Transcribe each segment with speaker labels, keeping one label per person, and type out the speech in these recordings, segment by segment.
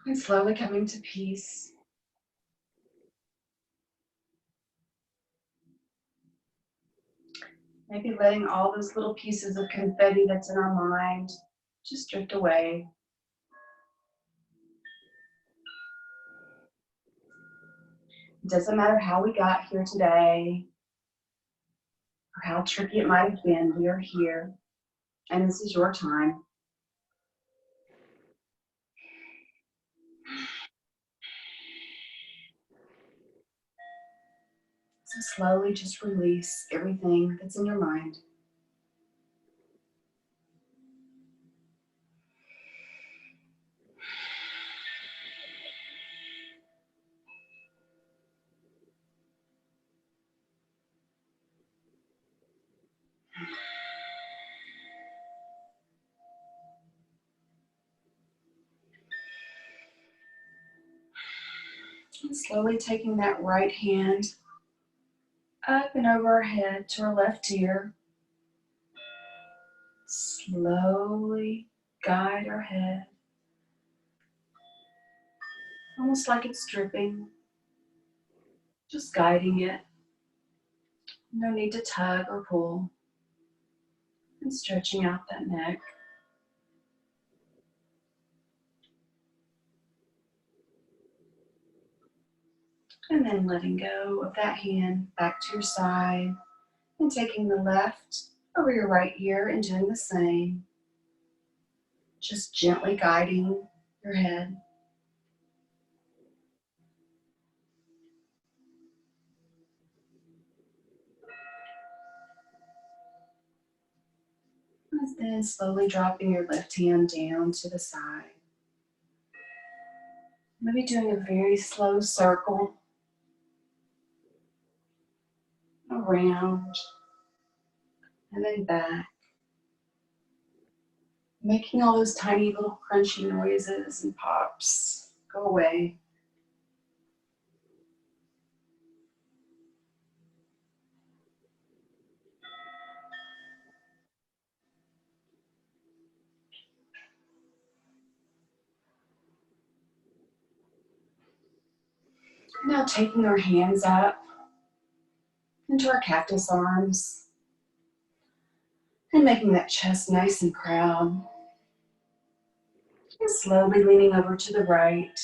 Speaker 1: And slowly coming to peace. Maybe letting all those little pieces of confetti that's in our mind just drift away. It doesn't matter how we got here today or how tricky it might have been, we are here. And this is your time. So slowly just release everything that's in your mind. And slowly taking that right hand up and over our head to our left ear. Slowly guide our head, almost like it's dripping, just guiding it. No need to tug or pull. And stretching out that neck. And then letting go of that hand back to your side and taking the left over your right ear and doing the same. Just gently guiding your head. And then slowly dropping your left hand down to the side. Maybe doing a very slow circle around and then back. Making all those tiny little crunchy noises and pops go away. Now taking our hands up into our cactus arms and making that chest nice and proud. And slowly leaning over to the right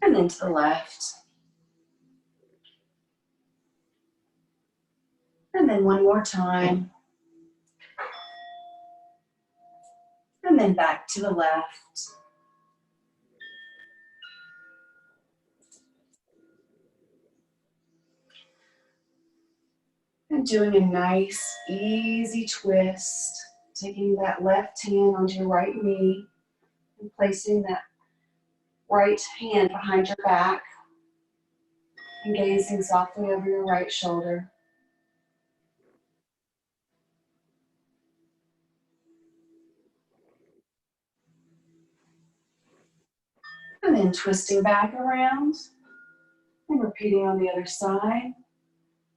Speaker 1: and then to the left. And then one more time. And then back to the left. And doing a nice, easy twist. Taking that left hand onto your right knee and placing that right hand behind your back and gazing softly over your right shoulder. And then twisting back around and repeating on the other side,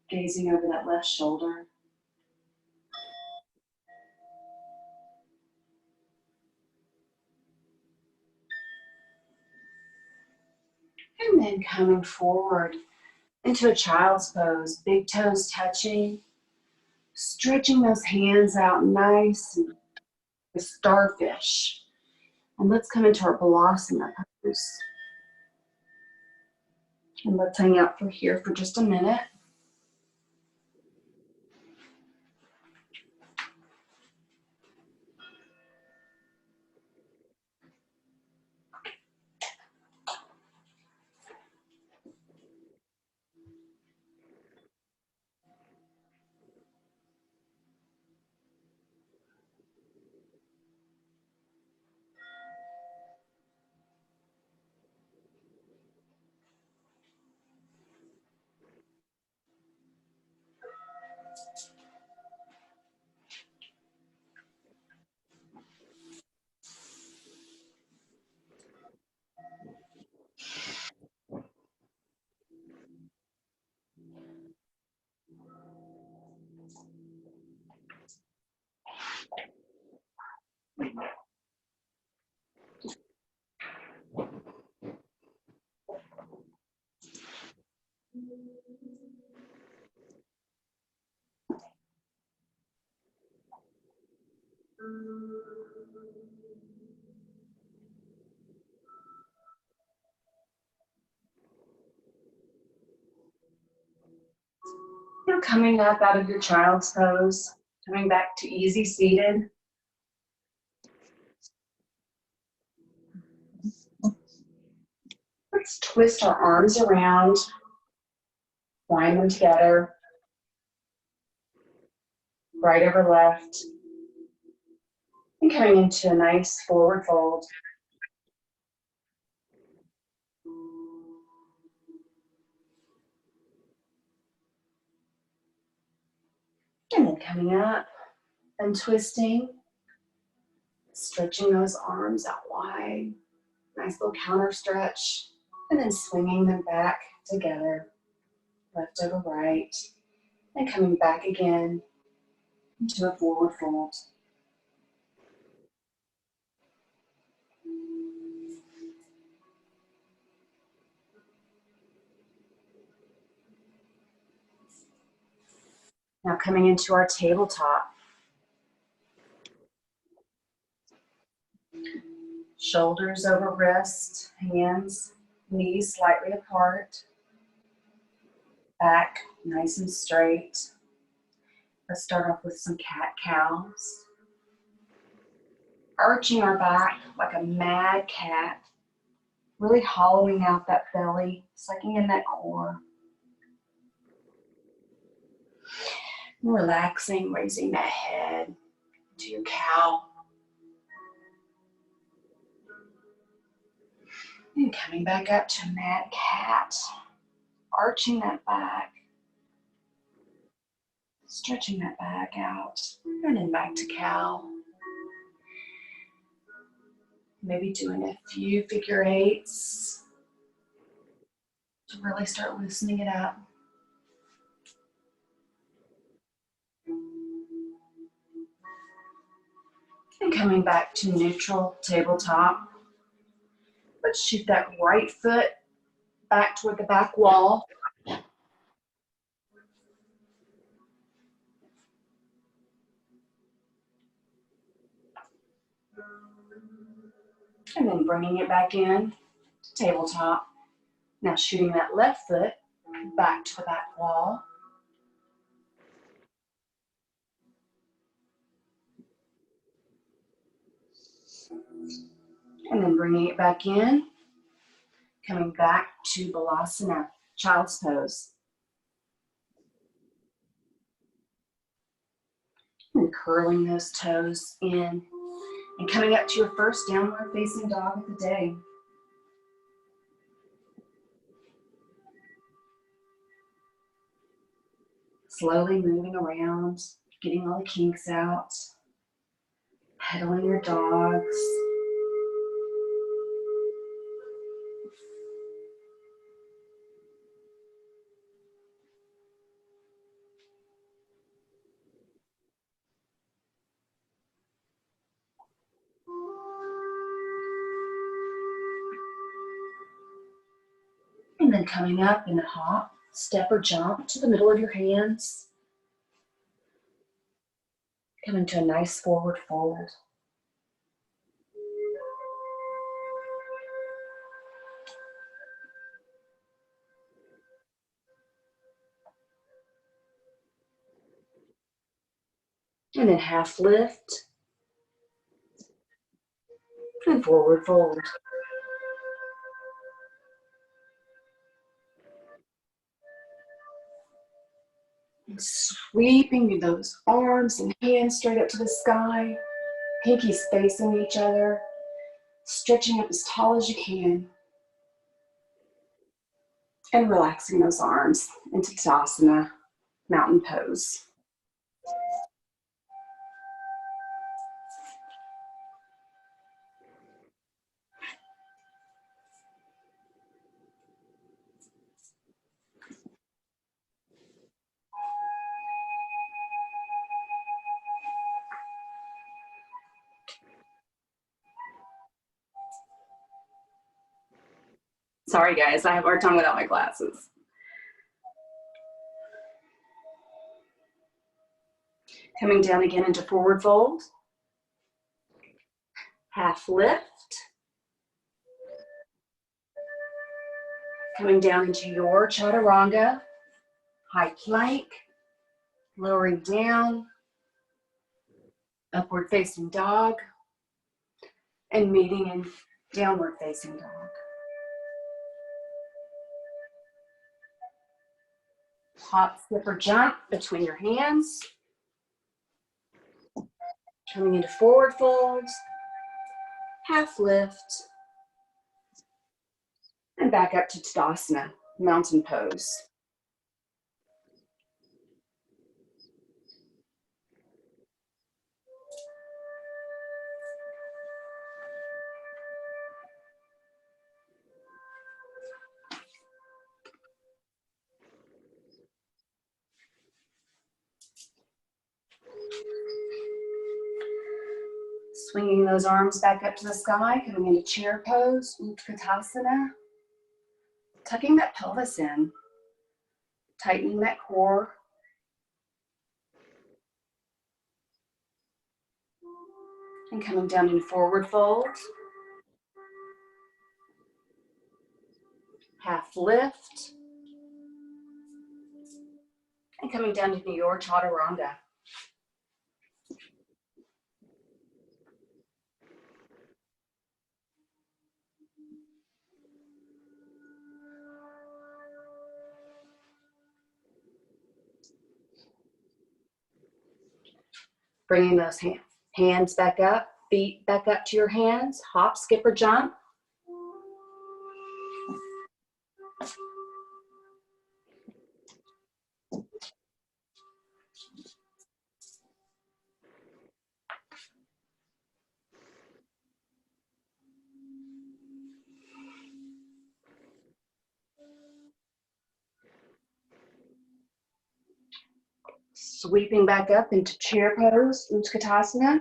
Speaker 1: gazing over that left shoulder. And then coming forward into a child's pose, big toes touching, stretching those hands out nice and a starfish. And let's come into our Balasana pose. And let's hang out for here for just a minute. You're coming up out of your child's pose, coming back to easy seated. Let's twist our arms around, wind them together, right over left, and coming into a nice forward fold. And then coming up and twisting, stretching those arms out wide, nice little counter stretch, and then swinging them back together, left over right, and coming back again into a forward fold. Now coming into our tabletop. Shoulders over wrist, hands, knees slightly apart, back nice and straight. Let's start off with some cat-cows. Arching our back like a mad cat, really hollowing out that belly, sucking in that core. Relaxing, raising that head to your cow. And coming back up to a mad cat, arching that back, stretching that back out, and then back to cow. Maybe doing a few figure eights to really start loosening it up. And coming back to neutral tabletop. Let's shoot that right foot back toward the back wall. And then bringing it back in to tabletop. Now shooting that left foot back to the back wall. And then bringing it back in, coming back to Balasana, child's pose. And curling those toes in and coming up to your first downward facing dog of the day. Slowly moving around, getting all the kinks out, pedaling your dogs. And then coming up in a hop, step or jump to the middle of your hands. Coming to a nice forward fold. And then half lift and forward fold. And sweeping those arms and hands straight up to the sky, pinkies facing each other, stretching up as tall as you can. And relaxing those arms into Tadasana, mountain pose. Sorry guys, I have a hard time without my glasses. Coming down again into forward fold. half lift. Coming down into your chaturanga, high plank, lowering down, upward facing dog, and meeting in downward facing dog. Hop, skip, or jump between your hands. Coming into forward folds, half lift, and back up to Tadasana, mountain pose. Swinging those arms back up to the sky, coming into chair pose, Utkatasana. Tucking that pelvis in, tightening that core. And coming down in forward fold. Half lift. And coming down into your chaturanga. Bringing those hands back up, feet back up to your hands, hop, skip, or jump. Sweeping back up into chair pose, Utkatasana.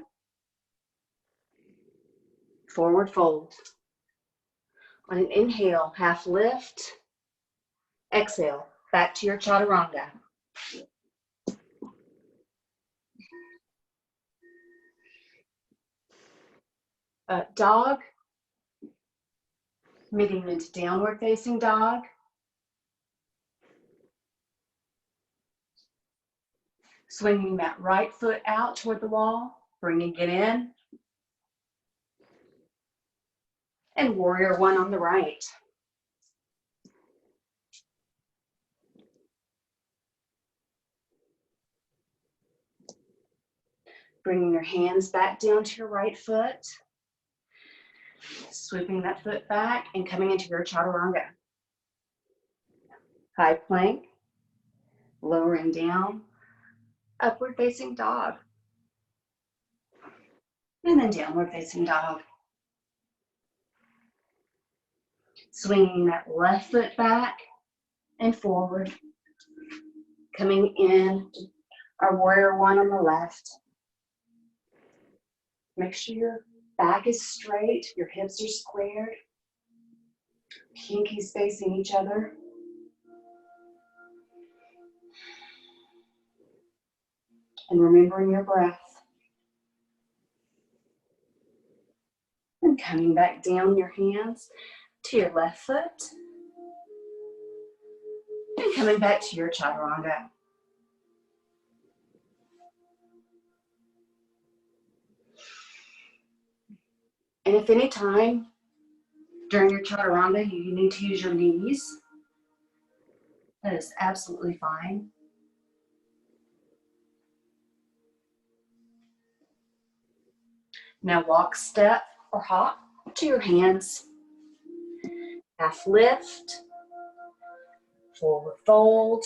Speaker 1: Forward fold. On an inhale, half lift. Exhale, back to your chaturanga. Dog. Meeting into downward facing dog. Swinging that right foot out toward the wall, bringing it in. And warrior one on the right. Bringing your hands back down to your right foot. Sweeping that foot back and coming into your chaturanga. High plank, lowering down, upward facing dog. And then downward facing dog. Swinging that left foot back and forward. Coming in, our warrior one on the left. Make sure your back is straight, your hips are squared. Pinkies facing each other. And remembering your breath. And coming back down your hands to your left foot. And coming back to your chaturanga. And if any time during your chaturanga you need to use your knees, that is absolutely fine. Now walk, step, or hop to your hands. Half lift, forward fold,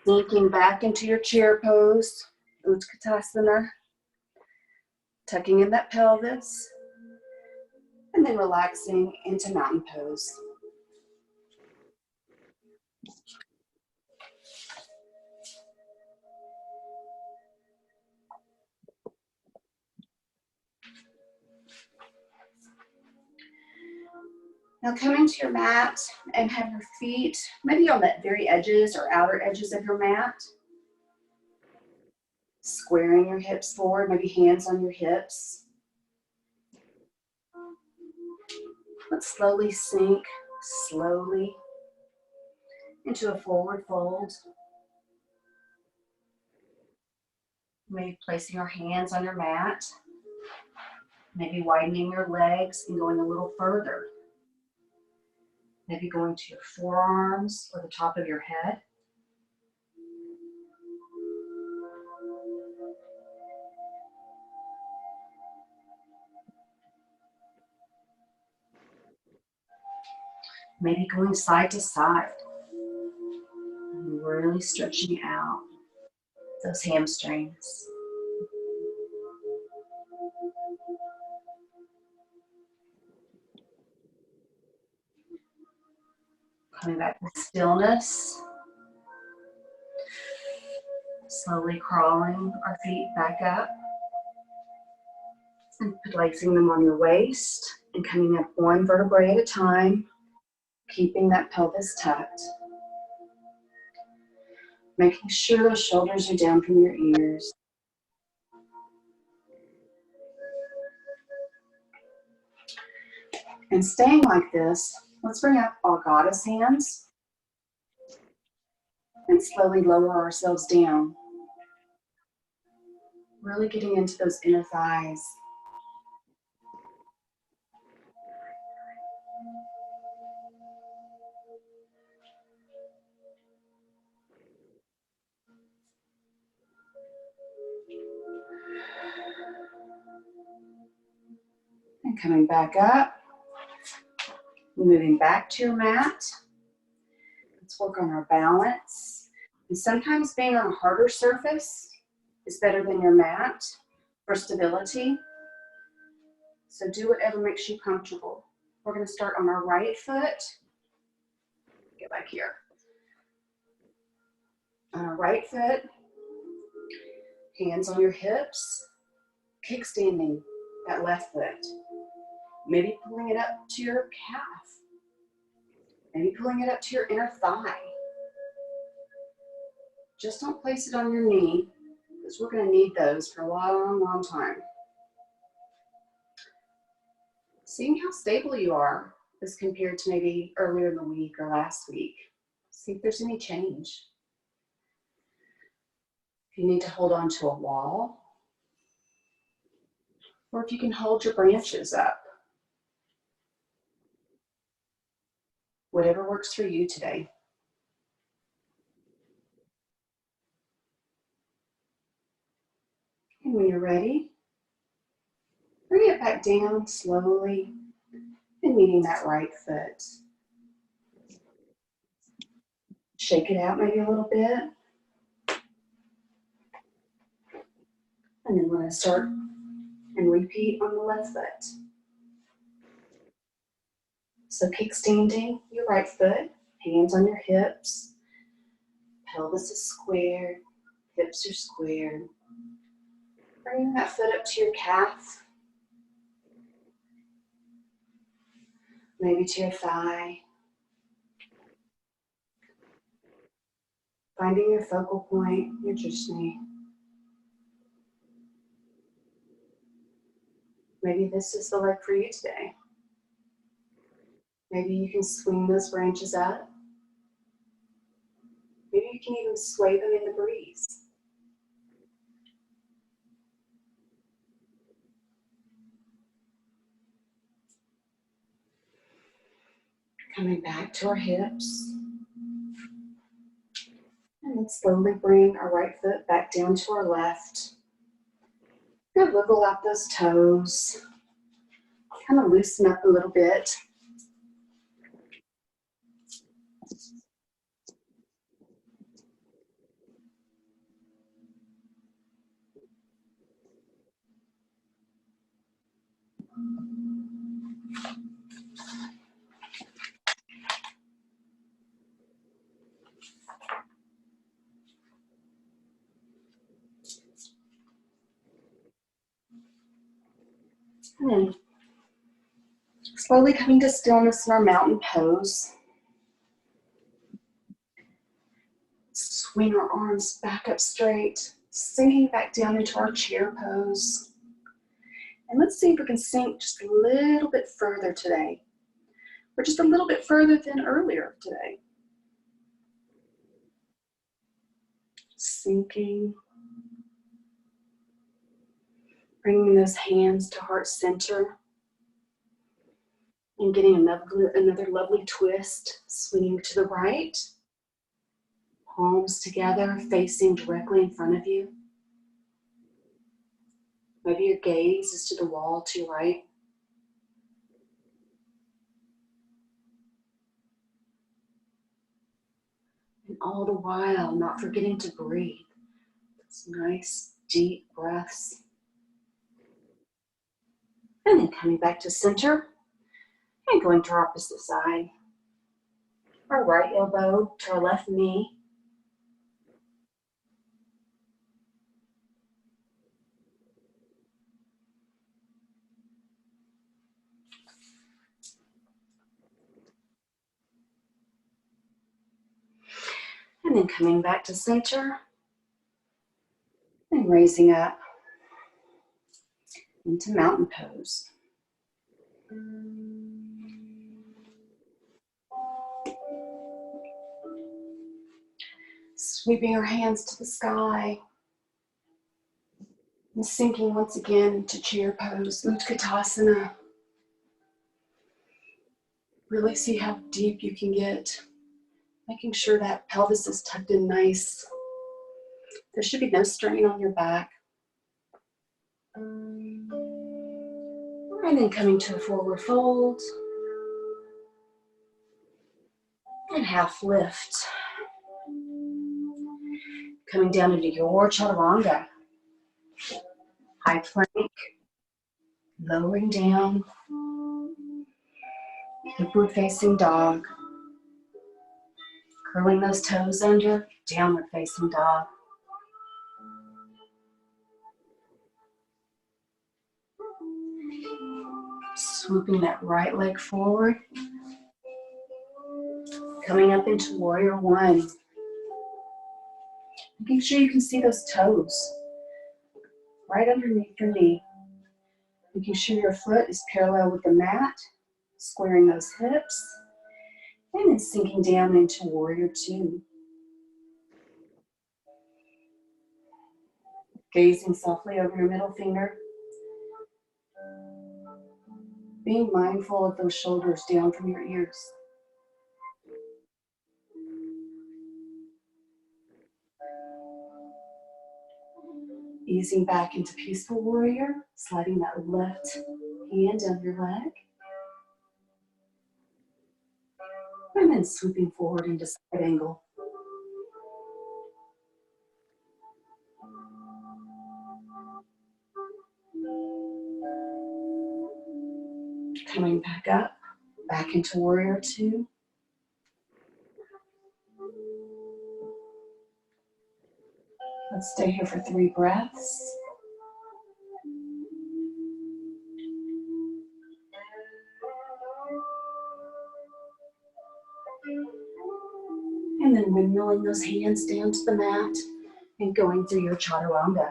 Speaker 1: sinking back into your chair pose, Utkatasana, tucking in that pelvis, and then relaxing into mountain pose. Now coming to your mat and have your feet maybe on the very edges or outer edges of your mat. Squaring your hips forward, maybe hands on your hips. Let's slowly sink, slowly, into a forward fold. Maybe placing our hands on your mat. Maybe widening your legs and going a little further. Maybe going to your forearms or the top of your head. Maybe going side to side. And really stretching out those hamstrings. Coming back to stillness. Slowly crawling our feet back up. And placing them on your waist. And coming up one vertebrae at a time. Keeping that pelvis tucked. Making sure those shoulders are down from your ears. And staying like this, let's bring up our goddess hands and slowly lower ourselves down. Really getting into those inner thighs. And coming back up, moving back to your mat. Let's work on our balance. And sometimes being on a harder surface is better than your mat for stability. So do whatever makes you comfortable. We're going to start on our right foot. Get back here. On our right foot, hands on your hips, kickstanding that left foot. Maybe pulling it up to your calf. Maybe pulling it up to your inner thigh. Just don't place it on your knee, because we're going to need those for a long, long time. Seeing how stable you are as compared to maybe earlier in the week or last week. See if there's any change. If you need to hold on to a wall, or if you can hold your branches up. Whatever works for you today. And when you're ready, bring it back down slowly and meeting that right foot. Shake it out maybe a little bit. And then we're going to start and repeat on the left foot. So kickstanding your right foot, hands on your hips, pelvis is squared, hips are squared. Bringing that foot up to your calf, maybe to your thigh. Finding your focal point, your drishti. Maybe this is the leg for you today. Maybe you can swing those branches up. Maybe you can even sway them in the breeze. Coming back to our hips. And then slowly bring our right foot back down to our left. Good, wiggle out those toes. Kind of loosen up a little bit. And then slowly coming to stillness in our mountain pose. Swing our arms back up straight, sinking back down into our chair pose. And let's see if we can sink just a little bit further today. or just a little bit further than earlier today. Sinking. Bringing those hands to heart center. And getting another lovely twist. Swinging to the right. Palms together, facing directly in front of you. Maybe your gaze is to the wall to your right. And all the while, not forgetting to breathe. Those nice, deep breaths. And then coming back to center and going to our opposite side. Our right elbow to our left knee. And then coming back to center and raising up into mountain pose. Sweeping our hands to the sky and sinking once again into chair pose, Utkatasana. Really see how deep you can get, making sure that pelvis is tucked in nice. There should be no strain on your back. And then coming to a forward fold and half lift. Coming down into your chaturanga. High plank, lowering down, upward facing dog. Curling those toes under, downward facing dog. Swooping that right leg forward. Coming up into warrior one. Making sure you can see those toes right underneath your knee. Making sure your foot is parallel with the mat. Squaring those hips. And then sinking down into warrior two. Gazing softly over your middle finger. Being mindful of those shoulders down from your ears. Easing back into peaceful warrior, sliding that left hand down your leg. And then swooping forward into side angle. Coming back up, back into warrior two. Let's stay here for 3 breaths. And then windmilling those hands down to the mat and going through your chaturanga.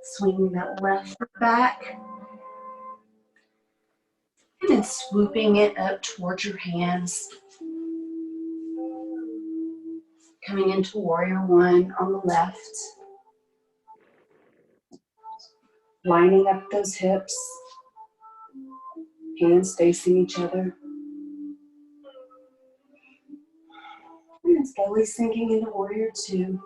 Speaker 1: Swinging that left foot back. And then swooping it up towards your hands. Coming into warrior one on the left. Lining up those hips. Hands facing each other. And then slowly sinking into warrior two.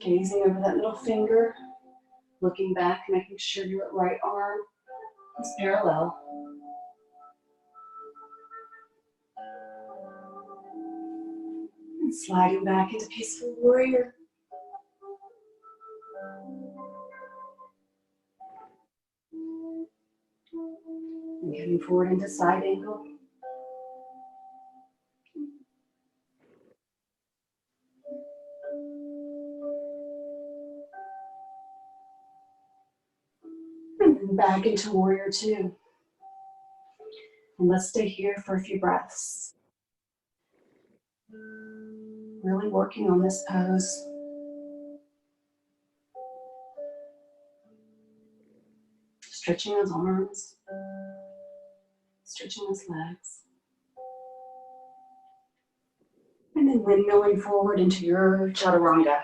Speaker 1: Gazing over that middle finger, looking back, making sure your right arm is parallel. And sliding back into peaceful warrior. And coming forward into side angle. back into warrior two. And let's stay here for a few breaths. Really working on this pose. Stretching those arms, stretching those legs. And then windmilling forward into your chaturanga.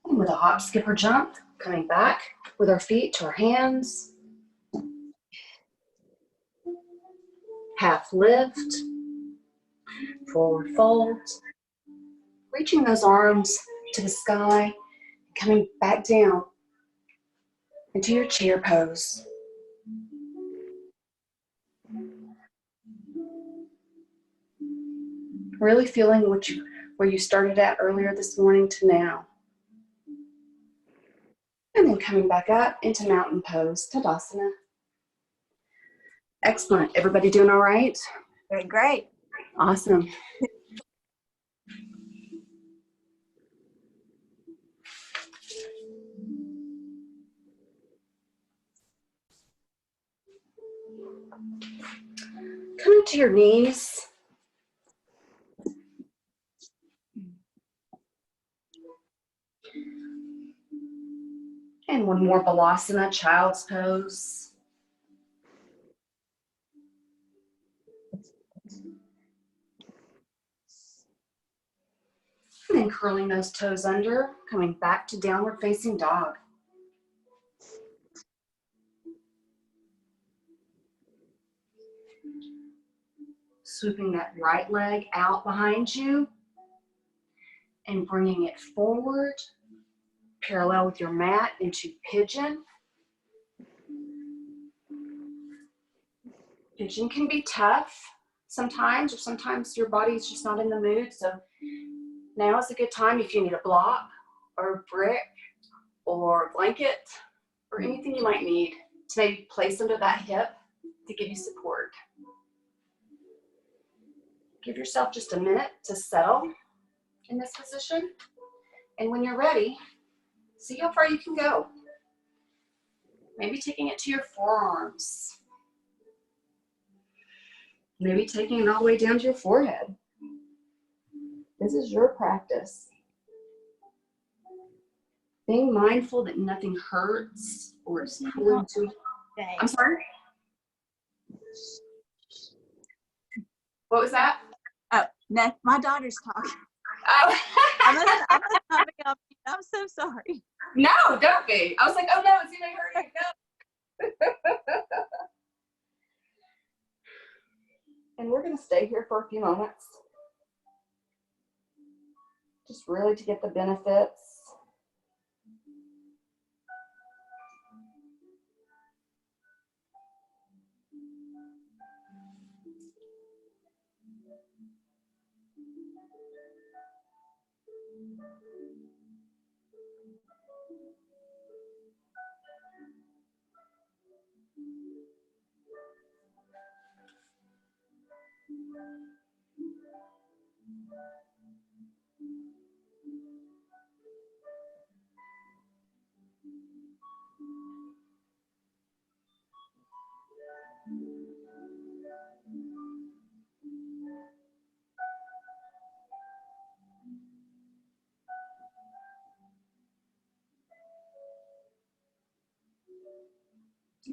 Speaker 1: And with a hop, skip, or jump, coming back with our feet to our hands. Half lift, forward fold. Reaching those arms to the sky, coming back down into your chair pose. Really feeling where you started at earlier this morning to now. And then coming back up into mountain pose, Tadasana. Excellent. Everybody doing all right?
Speaker 2: Very great.
Speaker 1: Awesome. Coming to your knees. And one more Balasana, child's pose. And then curling those toes under, coming back to downward facing dog. Swooping that right leg out behind you and bringing it forward, parallel with your mat into pigeon. Pigeon can be tough sometimes, or sometimes your body is just not in the mood. So now is a good time if you need a block or a brick or a blanket or anything you might need to maybe place under that hip to give you support. Give yourself just a minute to settle in this position. And when you're ready, see how far you can go. Maybe taking it to your forearms. Maybe taking it all the way down to your forehead. This is your practice. Being mindful that nothing hurts or is pulling too. I'm sorry? What was that?
Speaker 2: Oh, no, my daughter's talking.
Speaker 1: Oh.
Speaker 2: I must not be on mute. I'm so sorry.
Speaker 1: No, don't be. I was like, oh no, it's gonna hurt you. No. And we're gonna stay here for a few moments. Just really to get the benefits.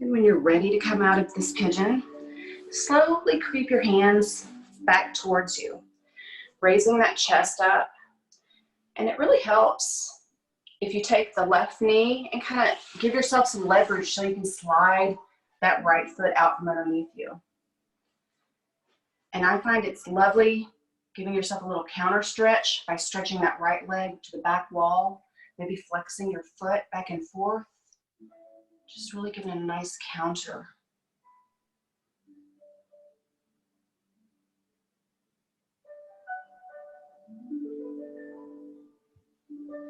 Speaker 1: And when you're ready to come out of this pigeon, slowly creep your hands back towards you, raising that chest up. And it really helps if you take the left knee and kind of give yourself some leverage so you can slide that right foot out from underneath you. And I find it's lovely Giving yourself a little counter stretch by stretching that right leg to the back wall, maybe flexing your foot back and forth. Just really giving a nice counter.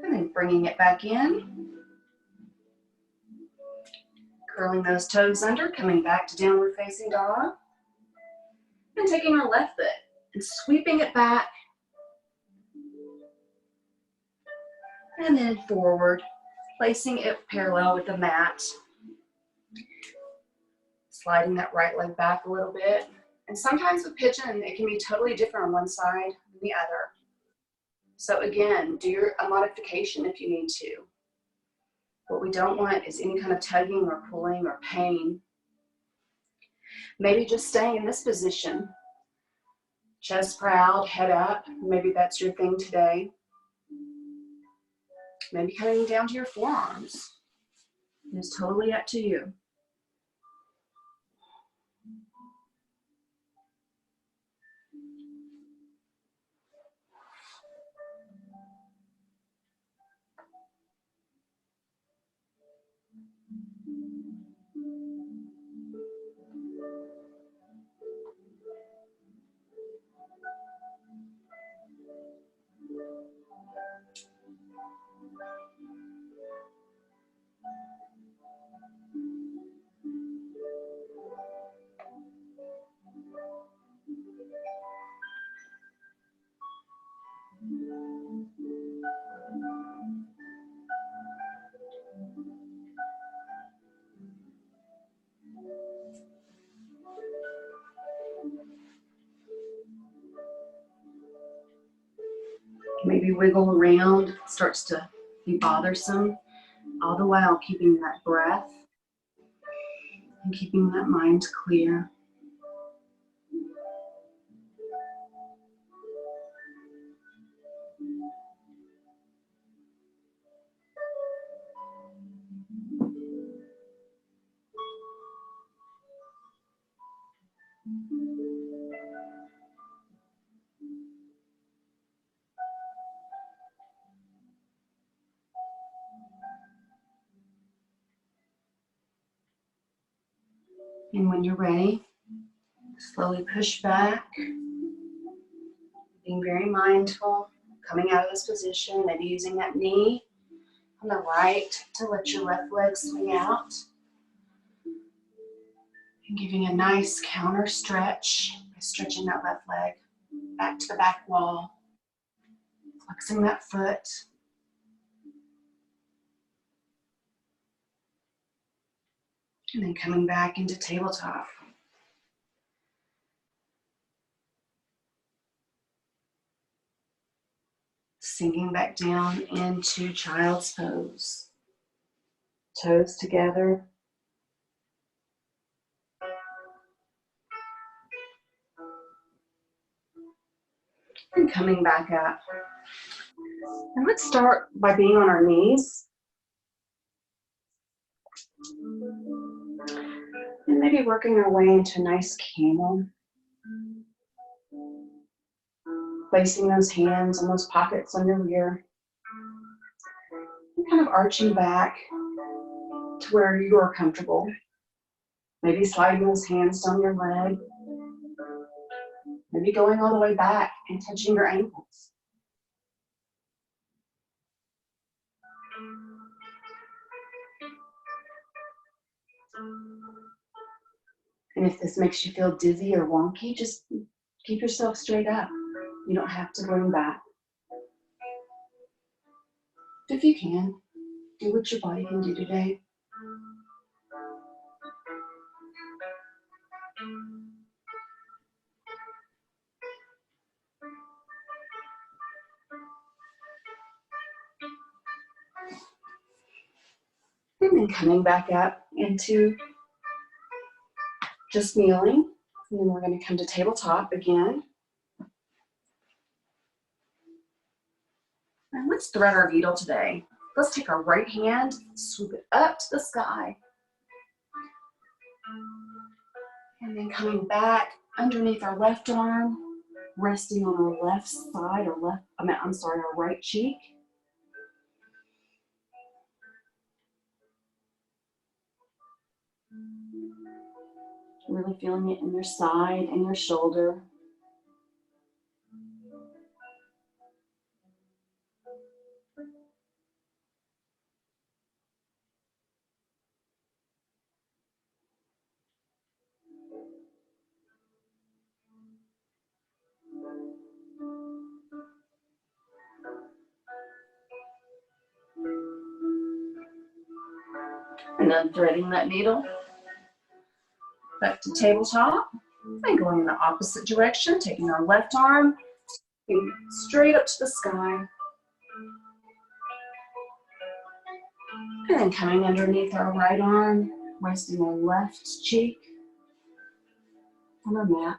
Speaker 1: And then bringing it back in. Curling those toes under, coming back to downward facing dog. And taking our left foot and sweeping it back. And then forward, placing it parallel with the mat. Sliding that right leg back a little bit. And sometimes with pigeon, it can be totally different on one side than the other. So again, do a modification if you need to. What we don't want is any kind of tugging or pulling or pain. Maybe just staying in this position. Chest proud, head up. Maybe that's your thing today. Maybe coming down to your forearms. It's totally up to you. Maybe wiggle around, it starts to be bothersome, all the while keeping that breath and keeping that mind clear. And when you're ready, slowly push back, being very mindful, coming out of this position, maybe using that knee on the right to let your left leg swing out. And giving a nice counter stretch by stretching that left leg back to the back wall, flexing that foot. And then coming back into tabletop. Sinking back down into child's pose. Toes together. And coming back up. And let's start by being on our knees. And maybe working our way into a nice camel. Placing those hands on those pockets on your rear. And kind of arching back to where you are comfortable. Maybe sliding those hands down your leg. Maybe going all the way back and touching your ankles. And if this makes you feel dizzy or wonky, just keep yourself straight up. You don't have to lean back. If you can, do what your body can do today. And then coming back up into just kneeling. And then we're going to come to tabletop again. And let's thread our needle today. Let's take our right hand, swoop it up to the sky. And then coming back underneath our left arm, resting on our left side or our right cheek. Really feeling it in your side and your shoulder. And then threading that needle back to tabletop and going in the opposite direction, taking our left arm straight up to the sky. And then coming underneath our right arm, resting our left cheek on our mat.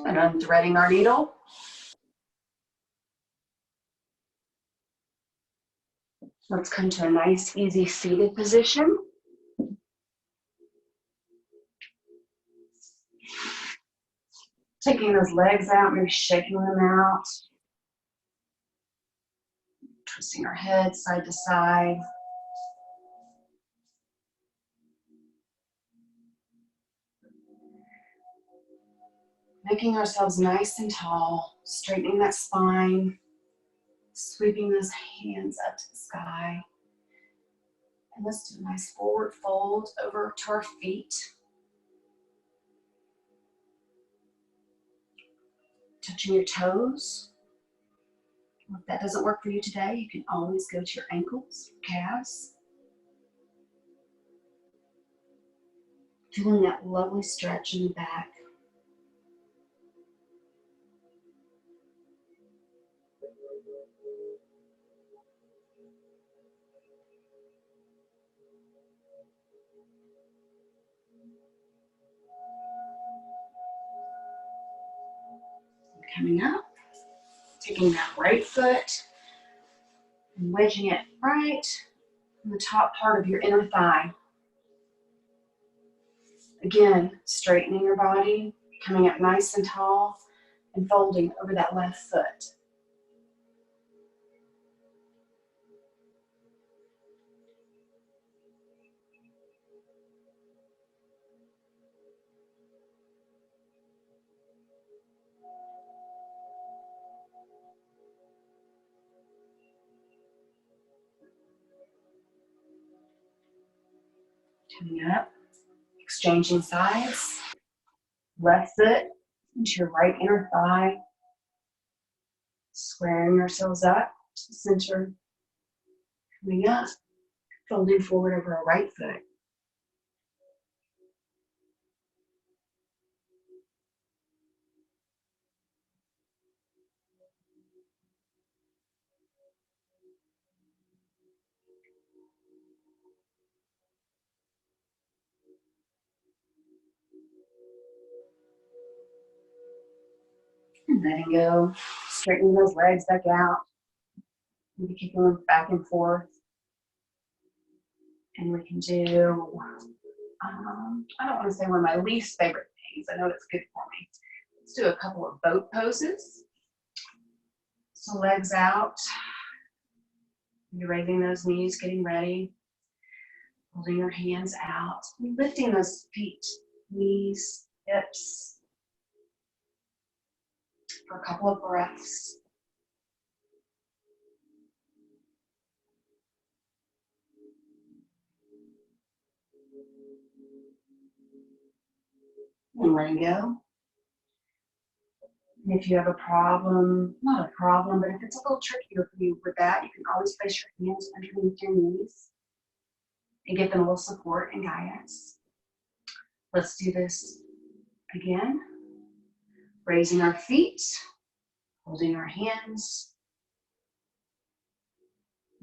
Speaker 1: And unthreading our needle. Let's come to a nice, easy seated position. Taking those legs out, maybe shaking them out. Twisting our head side to side. Making ourselves nice and tall, straightening that spine, sweeping those hands up to the sky. And let's do a nice forward fold over to our feet. Touching your toes. If that doesn't work for you today, you can always go to your ankles, calves. Feeling that lovely stretch in the back. Coming up, taking that right foot and wedging it right in the top part of your inner thigh. Again, straightening your body, coming up nice and tall, and folding over that left foot. Coming up, exchanging sides, left foot into your right inner thigh, squaring ourselves up to the center, coming up, folding forward over our right foot. And letting go, straightening those legs back out, maybe kicking them back and forth. And we can do, I don't want to say one of my least favorite things. I know it's good for me. Let's do a couple of boat poses. So legs out, you're raising those knees, getting ready. Holding your hands out, lifting those feet, knees, hips, for a couple of breaths. And letting go. And if you have a problem, not a problem, but if it's a little trickier for you with that, you can always place your hands underneath your knees and give them a little support and guidance. Let's do this again. Raising our feet, holding our hands,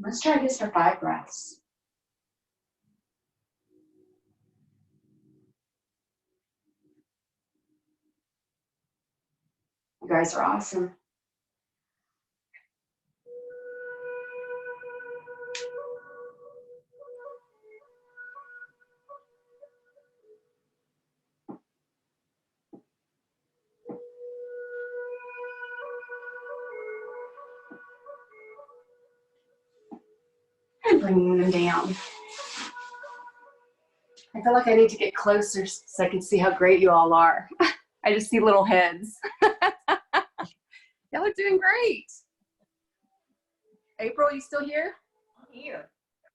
Speaker 1: Let's try this for 5 breaths. You guys are awesome. And bringing them down. I feel like I need to get closer so I can see how great you all are. I just see little heads. Y'all are doing great. April, you still here?
Speaker 2: I'm here.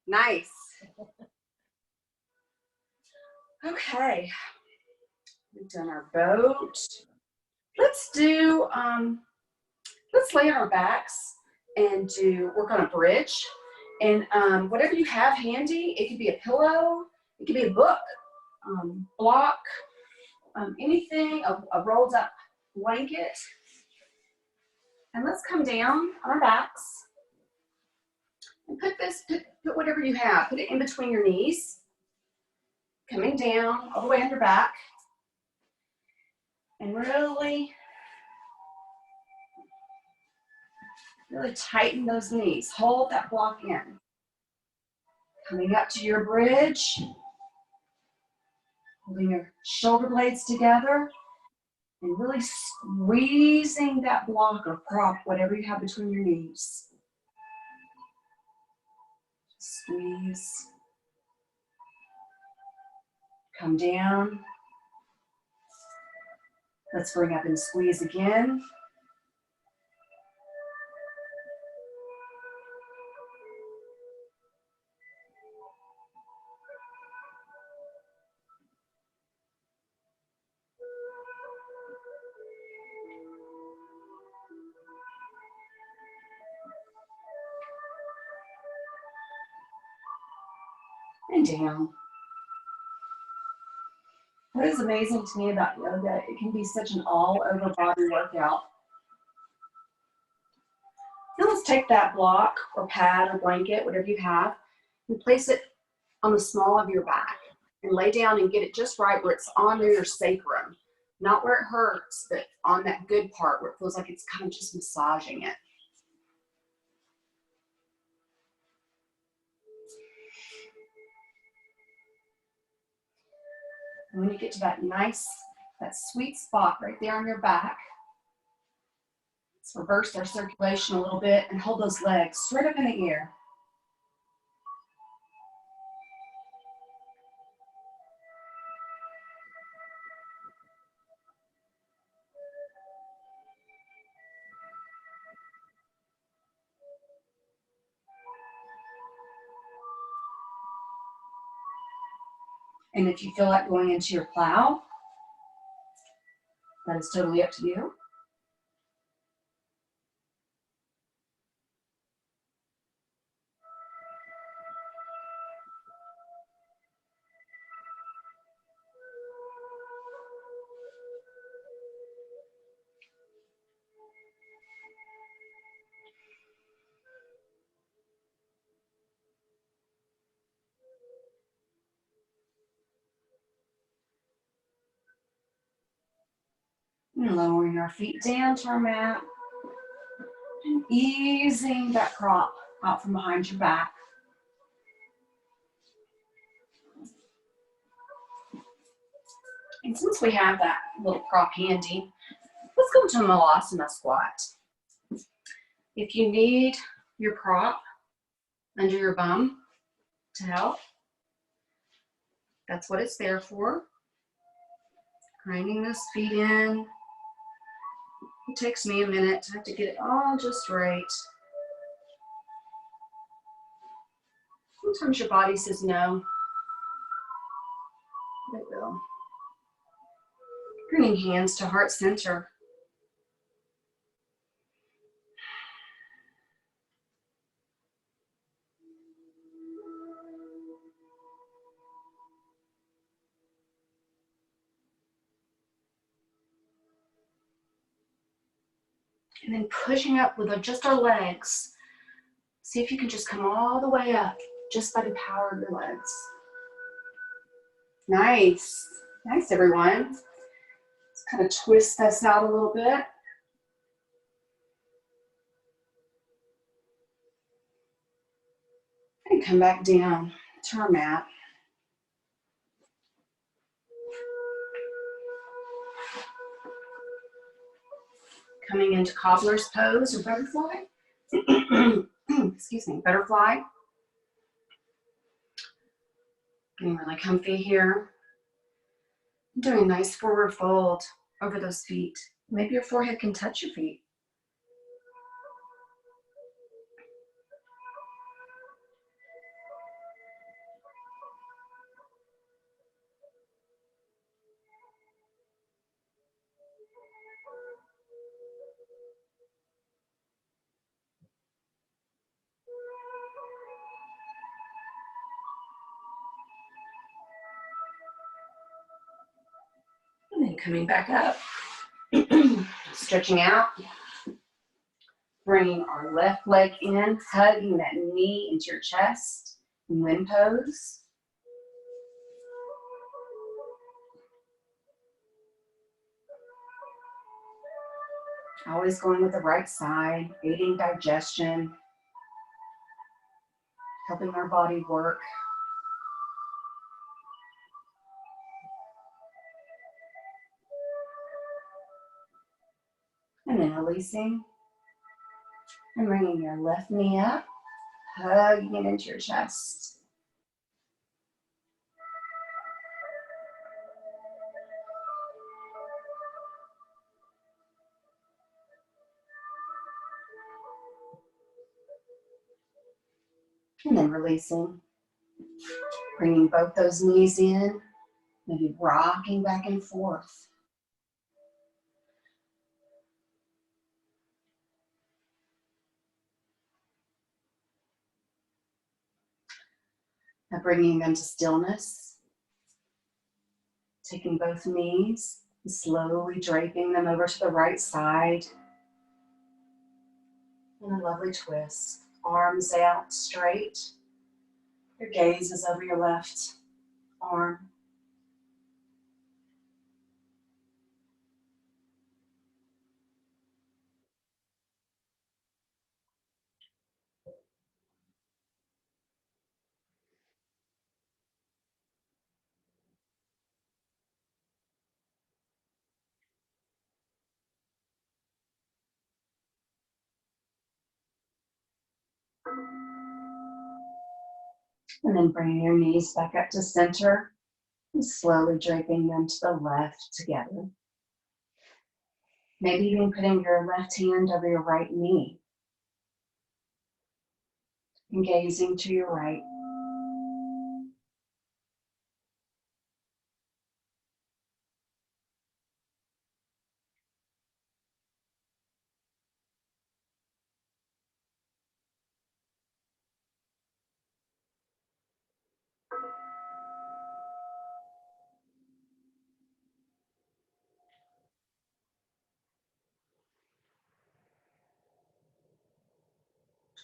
Speaker 1: Nice. Okay. We've done our boat. Let's do, let's lay on our backs and work on a bridge. And whatever you have handy, it could be a pillow, it could be a book, block, anything, a rolled up blanket. And let's come down on our backs and put whatever you have, put it in between your knees, coming down all the way on your back, and really tighten those knees. Hold that block in. Coming up to your bridge, holding your shoulder blades together, and really squeezing that block or prop, whatever you have between your knees. Squeeze. Come down. Let's bring up and squeeze again. And down. What is amazing to me about yoga, it can be such an all-over body workout. Now let's take that block or pad or blanket, whatever you have, and place it on the small of your back and lay down and get it just right where it's on your sacrum. Not where it hurts, but on that good part where it feels like it's kind of just massaging it. And when you get to that sweet spot right there on your back, let's reverse our circulation a little bit and hold those legs straight up in the air. And if you feel like going into your plow, that is totally up to you. And lowering our feet down to our mat and easing that prop out from behind your back. And since we have that little prop handy, let's go into a Malasana squat. If you need your prop under your bum to help, that's what it's there for. Grinding those feet in. It takes me a minute to have to get it all just right. Sometimes your body says no. It will. Bringing hands to heart center. And then pushing up with just our legs. See if you can just come all the way up just by the power of your legs. Nice. Nice, everyone. Let's kind of twist this out a little bit. And come back down to our mat. Coming into cobbler's pose or butterfly. Excuse me, butterfly. Getting really comfy here. Doing a nice forward fold over those feet. Maybe your forehead can touch your feet. And then coming back up. Stretching out. Bringing our left leg in, hugging that knee into your chest. Wind pose. Always going with the right side, aiding digestion, helping our body work. And then releasing and bringing your left knee up, hugging it into your chest. And then releasing, bringing both those knees in, maybe rocking back and forth. Now bringing them to stillness, taking both knees and slowly draping them over to the right side. And a lovely twist. Arms out straight. Your gaze is over your left arm. And then bringing your knees back up to center and slowly draping them to the left together. Maybe even putting your left hand over your right knee and gazing to your right.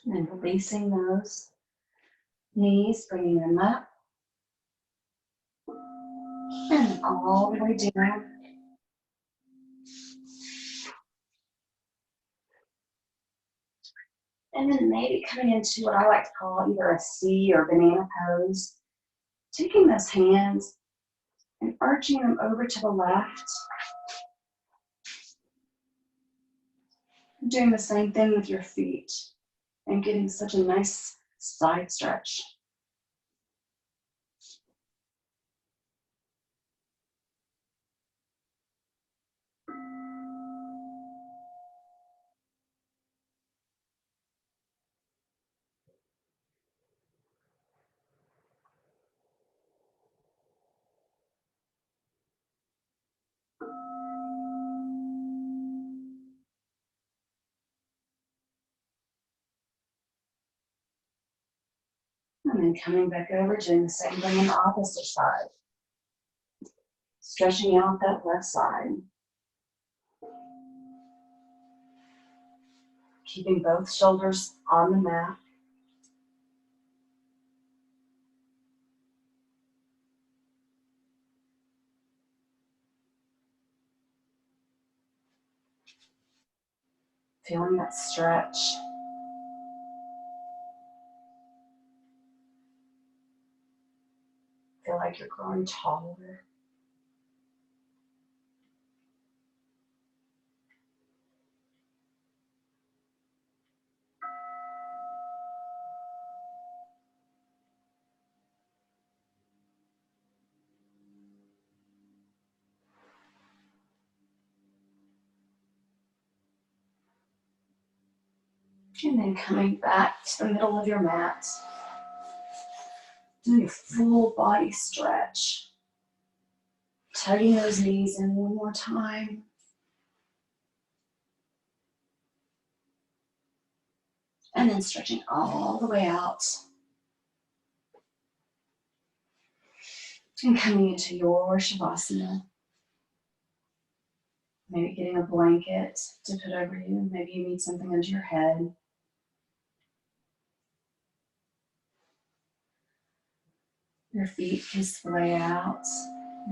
Speaker 1: And releasing those knees, bringing them up and all the way down. And then maybe coming into what I like to call either a C or banana pose. Taking those hands and arching them over to the left. Doing the same thing with your feet and getting such a nice side stretch. And then coming back over, doing the same thing on the opposite side. Stretching out that left side. Keeping both shoulders on the mat. Feeling that stretch. Feel like you're growing taller. And then coming back to the middle of your mat. Doing a full body stretch. Tugging those knees in one more time. And then stretching all the way out. And coming into your Shavasana. Maybe getting a blanket to put over you. Maybe you need something under your head. Your feet can splay out.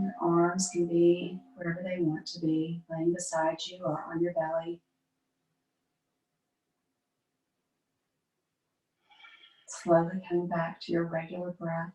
Speaker 1: Your arms can be wherever they want to be, laying beside you or on your belly. Slowly coming back to your regular breath.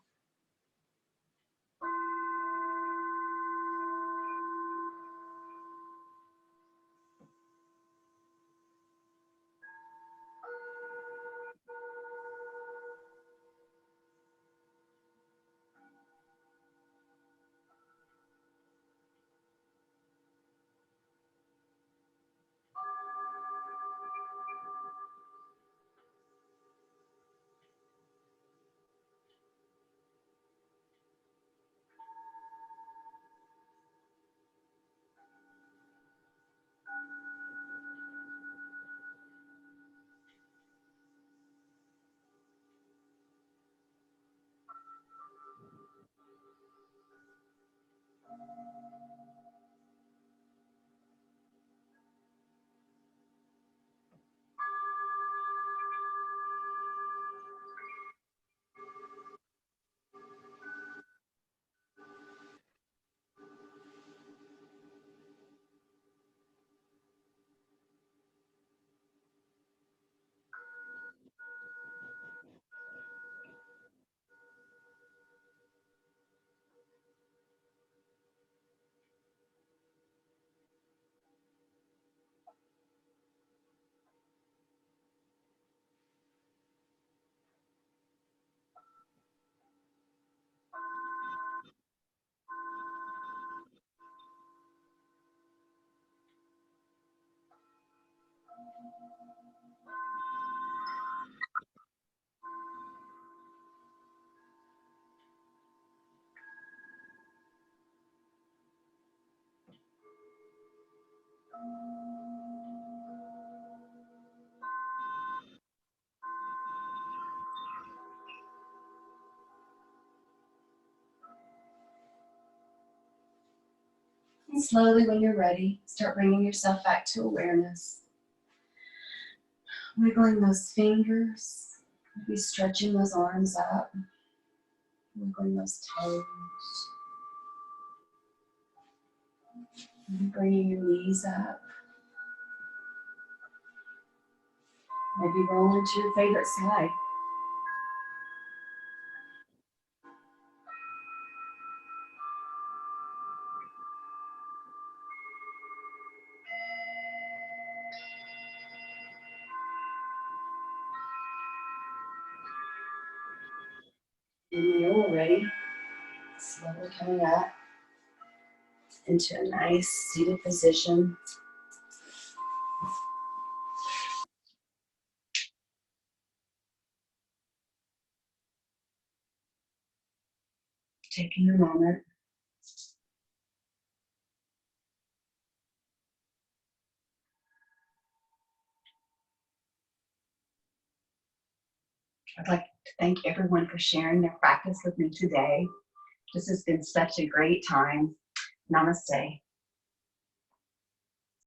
Speaker 1: And slowly, when you're ready, start bringing yourself back to awareness. Wiggling those fingers, maybe stretching those arms up, wiggling those toes, maybe bringing your knees up, maybe rolling to your favorite side. And when you're ready, slowly coming up into a nice seated position. Taking a moment. I'd like to thank everyone for sharing their practice with me today. This has been such a great time. Namaste.